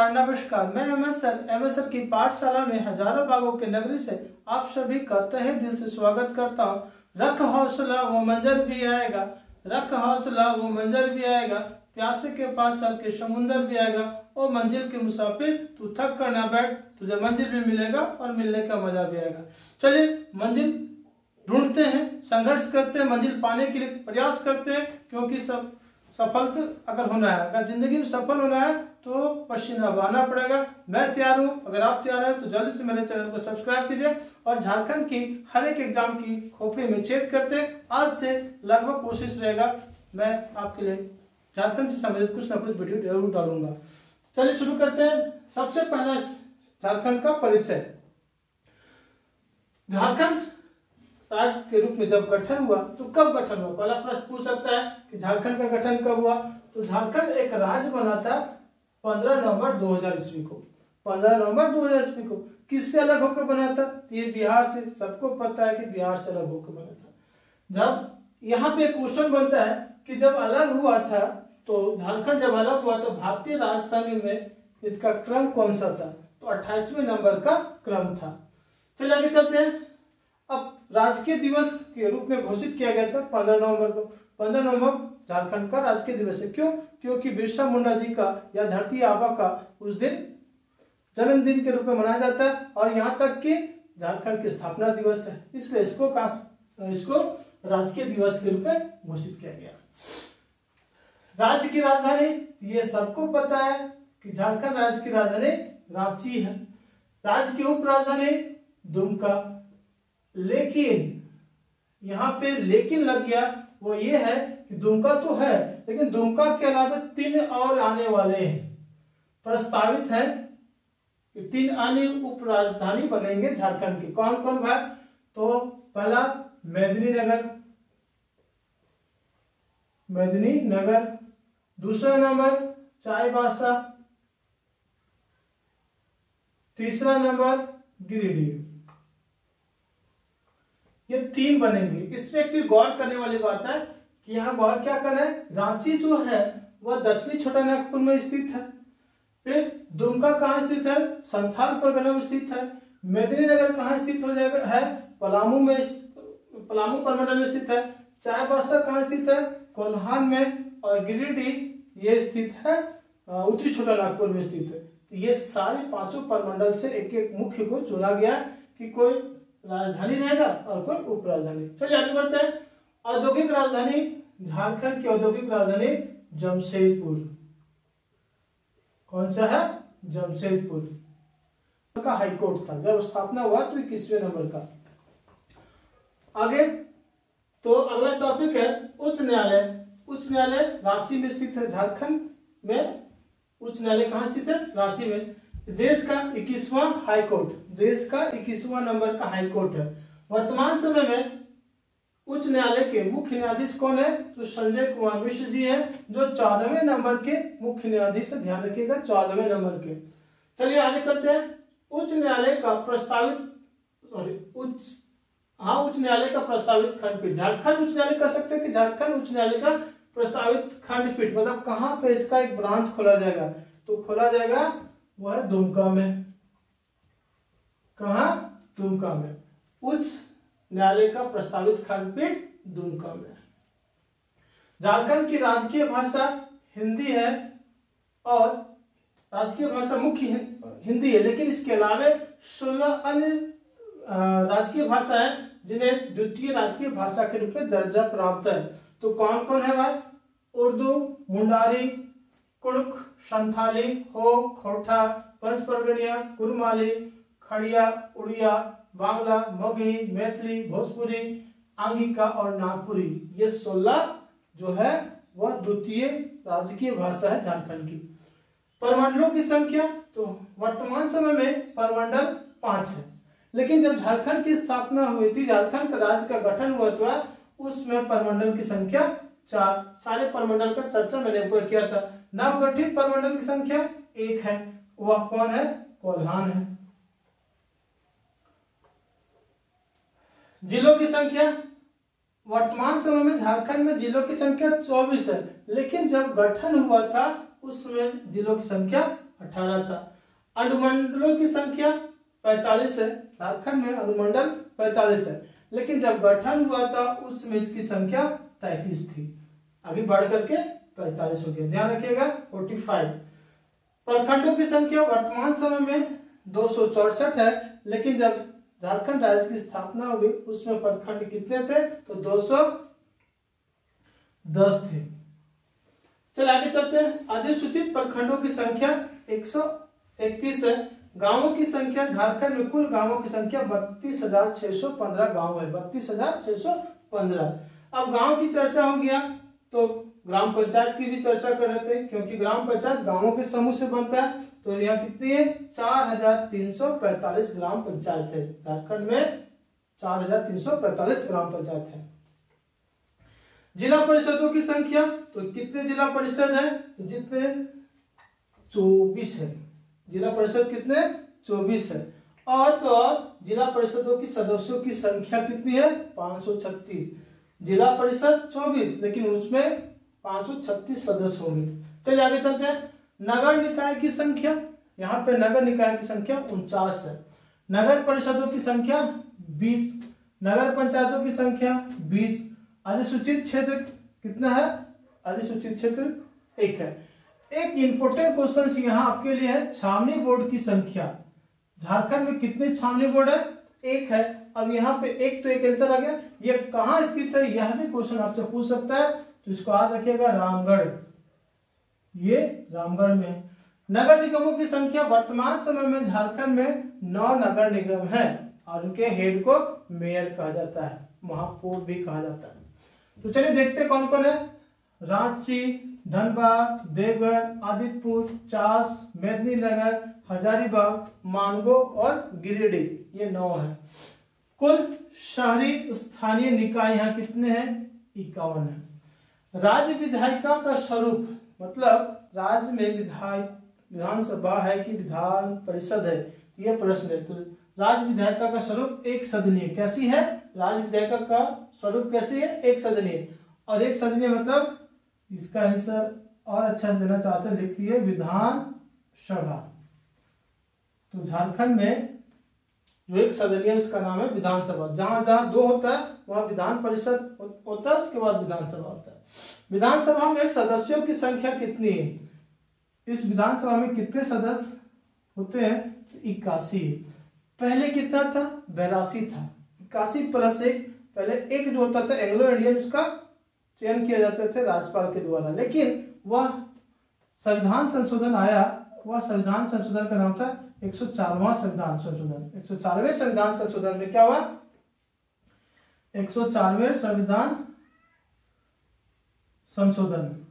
नमस्कार। मैं एमएसआर की पाठशाला में हजारों बागों के नगरी से आप सभी का तहे दिल से स्वागत करता हूँ। रख हौसला वो मंजर भी आएगा, रख हौसला वो मंजर भी आएगा, प्यासे के पास चल के समुंदर भी आएगा। ओ मंजिल के मुसाफिर तू थक कर ना बैठ, तुझे मंजिल भी मिलेगा और मिलने का मजा भी आएगा। चलिए मंजिल ढूंढते हैं, संघर्ष करते हैं, मंजिल पाने के लिए प्रयास करते हैं, क्योंकि सफल अगर होना है, अगर जिंदगी में सफल होना है तो पसीना बहाना पड़ेगा। मैं तैयार हूँ, अगर आप तैयार हैं तो जल्दी से मेरे चैनल को सब्सक्राइब कीजिए और झारखंड की हर एक एग्जाम की खोपड़ी में छेद करते हैं। आज से लगभग कोशिश रहेगा मैं आपके लिए झारखंड से संबंधित कुछ ना कुछ वीडियो जरूर डालूंगा। चलिए शुरू करते हैं। सबसे पहला झारखंड का परिचय। झारखंड राज्य के रूप में जब गठन हुआ तो कब गठन हुआ? पहला प्रश्न पूछ सकता है कि झारखंड का गठन कब हुआ। तो झारखंड एक राज्य बना था 15 नवंबर 2000 ईस्वी को। 15 नवंबर 2000 ईस्वी को किससे अलग होकर बना था? ये बिहार से, सबको पता है कि बिहार से अलग होकर बना था। जब यहाँ पे क्वेश्चन बनता है कि जब अलग हुआ था तो झारखंड जब अलग हुआ तो भारतीय राज्य संघ में इसका क्रम कौन सा था? तो 28वें नंबर का क्रम था। चलिए आगे चलते हैं। अब राजकीय दिवस के रूप में घोषित किया गया था 15 नवंबर को। 15 नवंबर झारखंड का राजकीय दिवस है। क्यों? क्योंकि बिरसा मुंडा जी का या धरती आबा का उस दिन जन्मदिन के रूप में मनाया जाता है और यहाँ तक कि झारखंड की स्थापना दिवस है, इसलिए इसको राजकीय दिवस के रूप में घोषित किया गया। राज्य की राजधानी, ये सबको पता है कि झारखंड राज्य की राजधानी रांची है। राज्य की उप राजधानी दुमका। लेकिन यहाँ पे लेकिन लग गया, वो ये है कि दुमका तो है लेकिन दुमका के अलावा 3 और आने वाले हैं, प्रस्तावित है कि 3 अन्य उप राजधानी बनेंगे झारखंड की। कौन कौन भाई? तो पहला मेदिनीनगर, दूसरा नंबर चाईबासा, तीसरा नंबर गिरिडीह। ये 3 बनेंगे। इसमें एक चीज गौर करने वाली बात है कि यहाँ गौर क्या कर रहे हैं, रांची जो है वह दक्षिणी छोटानागपुर में स्थित है। फिर दुमका कहाँ स्थित है? संथाल परगना में स्थित है। मेदिनीनगर कहाँ स्थित हो जाएगा है? पलामू परमंडल में स्थित है। चाईबासा कहाँ स्थित है? कोल्हान में। और गिरिडीह ये स्थित है उत्तरी छोटानागपुर में स्थित है। तो ये सारे 5 परमंडल से एक एक मुख्य को चुना गया कि कोई राजधानी रहेगा और कोई उप राजधानी। चलिए आगे बढ़ते हैं। औद्योगिक राजधानी, झारखंड की औद्योगिक राजधानी जमशेदपुर। कौन सा है? जमशेदपुर का हाईकोर्ट था जब स्थापना हुआ तो 21वें नंबर का। आगे तो अगला टॉपिक है उच्च न्यायालय। उच्च न्यायालय रांची में स्थित है। झारखंड में उच्च न्यायालय कहाँ स्थित है? रांची में। देश का 21वां हाईकोर्ट, देश का 21वां नंबर का हाईकोर्ट है। वर्तमान समय में उच्च न्यायालय के मुख्य न्यायाधीश कौन है? तो संजय कुमार मिश्र जी हैं, जो 14वें नंबर के मुख्य न्यायाधीश है। ध्यान रखिएगा 14वें नंबर के। चलिए आगे चलते हैं। उच्च न्यायालय का प्रस्तावित उच्च न्यायालय का प्रस्तावित खंडपीठ। झारखंड उच्च न्यायालय कह सकते हैं कि झारखंड उच्च न्यायालय का प्रस्तावित खंडपीठ, मतलब कहाँ पे इसका एक ब्रांच खोला जाएगा? तो खोला जाएगा वो है दुमका में। कहा? दुमका में। उच्च न्यायालय का प्रस्तावित खंडपीठ दुमका में। झारखंड की राजकीय भाषा हिंदी है और राजकीय भाषा मुख्य हिंदी है, लेकिन इसके अलावा 16 अन्य राजकीय भाषा है जिन्हें द्वितीय राजकीय भाषा के रूप में दर्जा प्राप्त है। तो कौन कौन है भाई? उर्दू, मुंडारी, कुड़ुक, संथाली, हो, खोरठा, पंचपरगनिया, कुरमाली, खड़िया, उड़िया, बांग्ला, मोगी, मैथिली, भोजपुरी, आंगिका और नागपुरी। ये 16 जो है वह द्वितीय राजकीय भाषा है झारखंड की। परमंडलों की संख्या, तो वर्तमान समय में परमंडल 5 है, लेकिन जब झारखंड की स्थापना हुई थी, झारखंड का राज्य का गठन हुआ था, उसमें परमंडल की संख्या 4। सारे परमंडल का चर्चा मैंने ऊपर किया था। नवगठित परमंडल की संख्या 1 है, वह कौन है? कोल्हान है। जिलों की संख्या, वर्तमान समय में झारखंड में जिलों की संख्या 24 है, लेकिन जब गठन हुआ था उसमें जिलों की संख्या 18 था। अनुमंडलों की संख्या 45 है, झारखंड में अनुमंडल 45 है, लेकिन जब गठन हुआ था उसमें इसकी संख्या 33 थी, अभी बढ़ करके 45 हो गया, ध्यान रखिएगा 45। प्रखंडों की संख्या वर्तमान समय में 264 है, लेकिन जब झारखंड राज्य की स्थापना हुई उसमें प्रखंड कितने थे, तो 210 थे। चल आगे चलते हैं। अधिसूचित प्रखंडों की संख्या 131 है। गांवों की संख्या झारखंड में कुल गांवों की संख्या 32,615 गांव है, 32,615। अब गांव की चर्चा हो गया तो ग्राम पंचायत की भी चर्चा कर रहे थे, क्योंकि ग्राम पंचायत गांवों के समूह से बनता है। तो यहाँ कितनी है, 4,345 ग्राम पंचायत है। झारखंड में 4,345 ग्राम पंचायत है। जिला परिषदों की संख्या, तो कितने जिला परिषद है, तो जितने 24 है। जिला परिषद कितने, 24 है। और तो और जिला परिषदों की सदस्यों की संख्या कितनी है, 536। जिला परिषद 24, लेकिन उसमें 536 सदस्य होंगे। चलिए आगे चलते हैं। नगर निकाय की संख्या, यहाँ पे नगर निकाय की संख्या 49 है। नगर परिषदों की संख्या 20, नगर पंचायतों की संख्या 20। अधिसूचित क्षेत्र कितना है, अधिसूचित क्षेत्र 1 है। एक इंपोर्टेंट क्वेश्चन यहाँ आपके लिए है, छावनी बोर्ड की संख्या। झारखंड में कितने छावनी बोर्ड है, 1 है। अब यहाँ पे एक तो एक आंसर आ गया। ये कहाँ स्थित है, यह भी क्वेश्चन आपसे पूछ सकता है, तो इसको याद रखिएगा, रामगढ़। ये रामगढ़ में। नगर निगमों की संख्या वर्तमान समय में झारखंड में 9 नगर निगम है, और उनके हेड को मेयर कहा जाता है, महापौर भी कहा जाता है। तो चलिए देखते कौन कौन है। रांची, धनबाद, देवघर, आदित्यपुर, चास, मेदिनीनगर, हजारीबाग, मानगो और गिरिडीह, ये 9 है। कुल शहरी स्थानीय निकाय यहाँ कितने हैं, 51 है। राज्य विधायिका का स्वरूप, मतलब राज्य में विधानसभा है कि विधान परिषद है, यह प्रश्न है। तो राज्य विधायिका का स्वरूप एक सदनीय कैसी है, राज्य विधायिका का स्वरूप कैसी है, एक सदनीय। और एक सदनीय मतलब इसका आंसर और अच्छा से देना चाहते हैं, लिखिए विधान सभा। तो झारखंड में जो एक सदनीय उसका नाम है विधानसभा। जहां जहां 2 होता है वहां विधान परिषद होता है, उसके बाद विधानसभा होता है। विधानसभा में सदस्यों की संख्या कितनी है, इस विधानसभा में कितने सदस्य होते हैं, तो 81। पहले कितना था, 82 था। 81 प्लस 1, पहले एक जो होता था एंग्लो इंडियन, उसका चयन किया जाते थे राज्यपाल के द्वारा, लेकिन वह संविधान संशोधन आया, वह संविधान संशोधन का नाम था 104वां संविधान संशोधन। 104वें संविधान संशोधन में क्या हुआ, 104वें संविधान संशोधन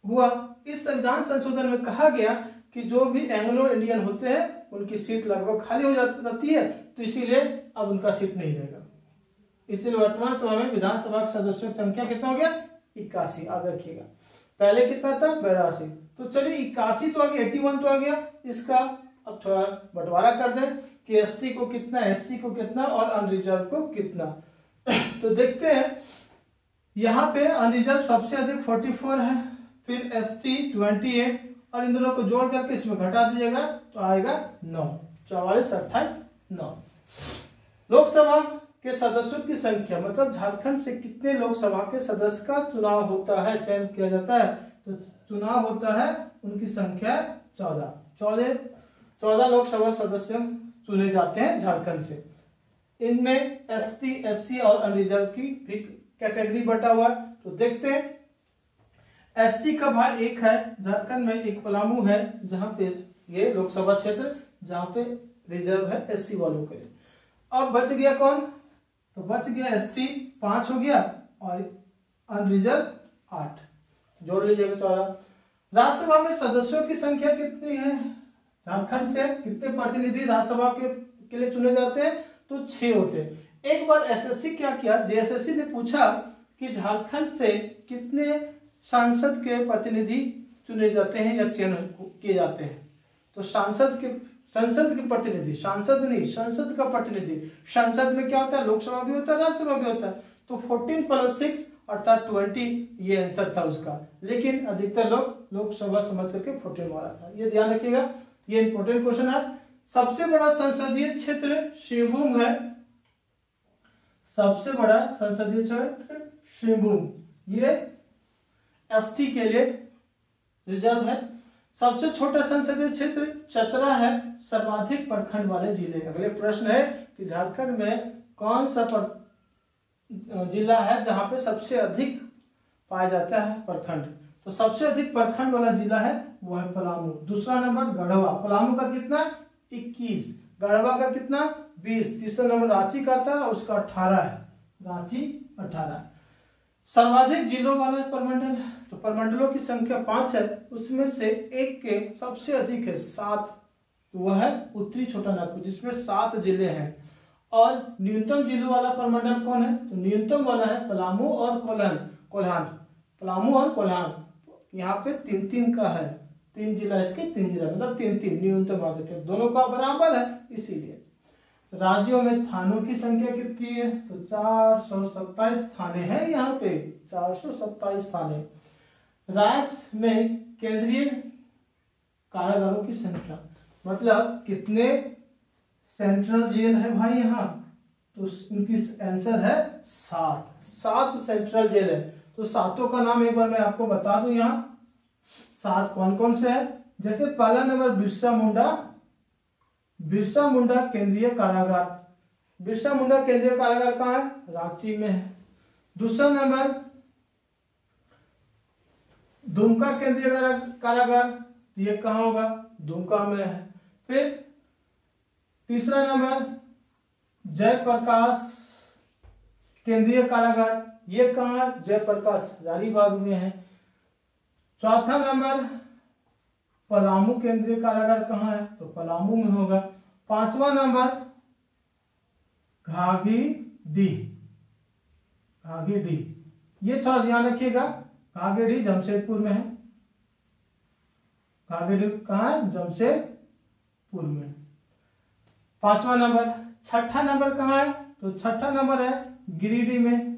हुआ। इस संविधान संशोधन में कहा गया कि जो भी एंग्लो इंडियन होते हैं उनकी सीट लगभग खाली हो जाती है, तो इसीलिए अब उनका सीट नहीं रहेगा। इसलिए वर्तमान समय में विधानसभा के सदस्यों की संख्या कितना हो गया, 81। याद रखिएगा, पहले कितना था, 82। तो चलिए 81 तो आ गया, 81 तो आ गया। इसका अब थोड़ा बंटवारा कर दें कि एसटी को कितना, एससी को कितना और अनरिजर्व को कितना। तो देखते हैं, यहाँ पे अनरिजर्व सबसे अधिक 44 है, फिर एसटी 28, और इन दोनों को जोड़ करके इसमें घटा दीजिएगा तो आएगा 9। 44, 28, 9। लोकसभा के सदस्यों की संख्या, मतलब झारखंड से कितने लोकसभा के सदस्य का चुनाव होता है, चयन किया जाता है, तो चुनाव होता है, उनकी संख्या 14 लोकसभा सदस्य चुने जाते हैं झारखंड से। इनमें एसटी, एससी और अनरिजर्व की भी कैटेगरी बटा हुआ है। तो देखते हैं, एससी का भाग 1 है झारखंड में, एक पलामू है जहां पे ये लोकसभा क्षेत्र, जहां पे रिजर्व है एससी वालों के लिए। अब बच गया कौन, तो बच गया एसटी 5 हो गया और अनरिजर्व 8, जोड़ लीजिएगा 14। राज्यसभा में सदस्यों की संख्या कितनी है, झारखंड से कितने प्रतिनिधि राज्यसभा के लिए चुने जाते हैं, तो 6 होते हैं। एक बार एसएससी क्या किया, जेएसएससी ने पूछा कि झारखंड से कितने सांसद के प्रतिनिधि चुने जाते हैं या चयन किए जाते हैं, तो संसद के प्रतिनिधि, सांसद नहीं, संसद का प्रतिनिधि। संसद में क्या होता है, लोकसभा भी होता है, राज्यसभा भी होता है। तो 14 + 6 अर्थात 20 ये आंसर था उसका, लेकिन अधिकतर लोग समझ करके 14 मारा था। ये ध्यान रखिएगा, ये इंपॉर्टेंट क्वेश्चन है। सबसे बड़ा संसदीय क्षेत्र सिंहभूम है, सबसे बड़ा संसदीय क्षेत्र सिंहभूम, ये एसटी के लिए रिजर्व है। सबसे छोटा संसदीय क्षेत्र चतरा है, सर्वाधिक प्रखंड वाले जिले का। अगले प्रश्न है कि झारखंड में कौन सा जिला है जहां पे सबसे अधिक पाया जाता है प्रखंड? तो सबसे अधिक प्रखंड वाला जिला है वो है पलामू। दूसरा नंबर गढ़वा, पलामू का कितना 21, गढ़वा का कितना 20। तीसरा नंबर रांची का था, उसका 18 है, रांची 18। सर्वाधिक जिलों वाला प्रमंडल, तो प्रमंडलों की संख्या 5 है, उसमें से एक के सबसे अधिक है 7, वो है उत्तरी छोटा नागपुर जिसमें 7 जिले हैं। और न्यूनतम जिलों वाला प्रमंडल कौन है? तो न्यूनतम वाला है पलामू और कोल्हान, पलामू और कोल्हान। यहाँ पे 3-3 का है, 3 जिला, इसके 3 जिला मतलब 3-3 न्यूनतम अधिक है, दोनों का बराबर है। इसीलिए राज्यों में थानों की संख्या कितनी है? तो 427 थाने हैं यहाँ पे, 427 थाने। राज्य में केंद्रीय कारागारों की संख्या, मतलब कितने सेंट्रल जेल है भाई यहाँ? तो उनकी आंसर है 7 सेंट्रल जेल है। तो 7 का नाम एक बार मैं आपको बता दूं, यहाँ 7 कौन कौन से है। जैसे पहला नंबर बिरसा मुंडा केंद्रीय कारागार, बिरसा मुंडा केंद्रीय कारागार कहाँ है? रांची में है। दूसरा नंबर दुमका केंद्रीय कारागार, ये कहाँ होगा? दुमका में है। फिर तीसरा नंबर जयप्रकाश केंद्रीय कारागार, ये कहाँ? जयप्रकाश हजारीबाग में है। चौथा नंबर पलामू केंद्रीय कारागार कहाँ है? तो पलामू में होगा। 5वां नंबर घाघीडीह, ये थोड़ा ध्यान रखिएगा, घाघीडीह जमशेदपुर में है। घाघीडीह कहाँ है? जमशेदपुर में। 5वां नंबर। 6ठा नंबर कहाँ है? तो 6ठा नंबर है गिरिडीह में,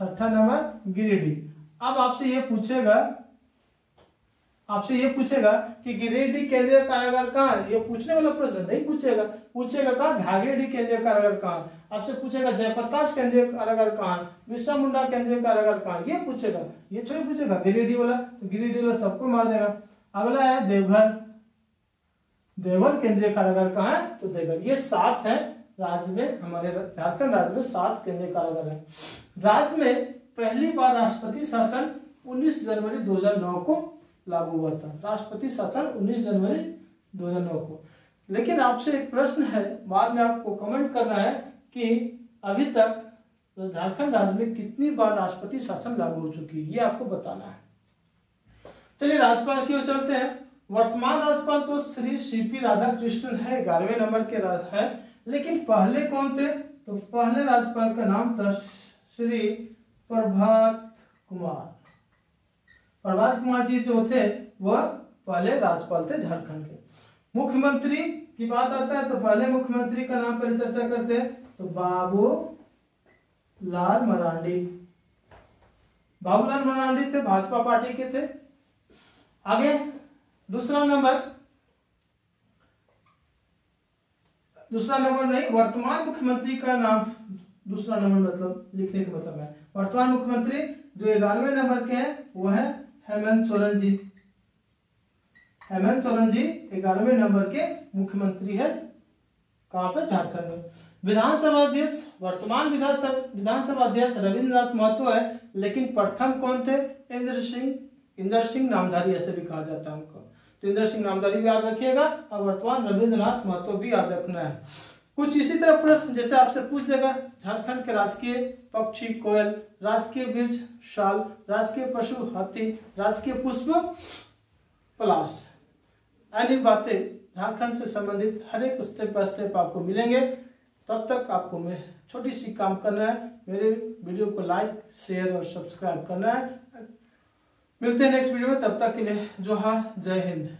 6ठा नंबर गिरिडीह। अब आपसे ये पूछेगा कि गिरिडीह केंद्रीय कारागार कहाँ है? ये पूछने वाला प्रश्न नहीं पूछेगा कहाँ? घाघीडीह केंद्रीय कारागार कहाँ है? आपसे पूछेगा जयप्रकाश केंद्रीय कारागार कहाँ है, बिरसा मुंडा केंद्रीय कारागार कहाँ है, ये पूछेगा, ये थोड़ी पूछेगा गिरिडीह वाला। तो गिरिडीह वाला सबको मार देगा। अगला है देवघर केंद्रीय कारागार कहाँ है? तो देवघर। ये 7 है राज्य में, हमारे झारखंड राज्य में 7 केंद्रीय कारागार है। राज्य में पहली बार राष्ट्रपति शासन 19 जनवरी 2009 को लागू हुआ था, राष्ट्रपति शासन 19 जनवरी 2009 को। लेकिन आपसे एक प्रश्न है, बाद में आपको कमेंट करना है कि अभी तक झारखंड राज्य में कितनी बार राष्ट्रपति शासन लागू हो चुकी है, ये आपको बताना है। चलिए राज्यपाल की ओर चलते हैं। वर्तमान राज्यपाल तो श्री सीपी राधाकृष्णन है, 11वें नंबर के है। लेकिन पहले कौन थे? तो पहले राज्यपाल का नाम था श्री प्रभात कुमार जी जो थे वह पहले राज्यपाल थे झारखंड के। मुख्यमंत्री की बात आता है तो पहले मुख्यमंत्री का नाम पहले चर्चा करते हैं, तो बाबूलाल मरांडी थे, भाजपा पार्टी के थे। आगे दूसरा नंबर नहीं, वर्तमान मुख्यमंत्री का नाम, दूसरा नंबर मतलब लिखने का मतलब है वर्तमान मुख्यमंत्री जो 11वें नंबर के हैं वो है हेमंत सोरेन जी। 11वें नंबर के मुख्यमंत्री है, कहाँ पे? झारखंड में। विधानसभा अध्यक्ष, वर्तमान विधानसभा अध्यक्ष रविंद्रनाथ महतो है, लेकिन प्रथम कौन थे? इंदर सिंह नामधारी, ऐसे भी कहा जाता है उनको। तो इंदर सिंह नामधारी भी याद रखिएगा, और वर्तमान रविंद्रनाथ महतो भी याद रखना है। कुछ इसी तरह प्रश्न जैसे आपसे पूछ देगा, झारखंड के राजकीय पक्षी कोयल, राजकीय वृक्ष साल, राजकीय पशु हाथी, राजकीय पुष्प पलाश। अन्य बातें झारखंड से संबंधित हर एक स्टेप बाय स्टेप आपको मिलेंगे। तब तक आपको मैं छोटी सी काम करना है, मेरे वीडियो को लाइक, शेयर और सब्सक्राइब करना है। मिलते हैं नेक्स्ट वीडियो में, तब तक के लिए जोहार, जय हिंद।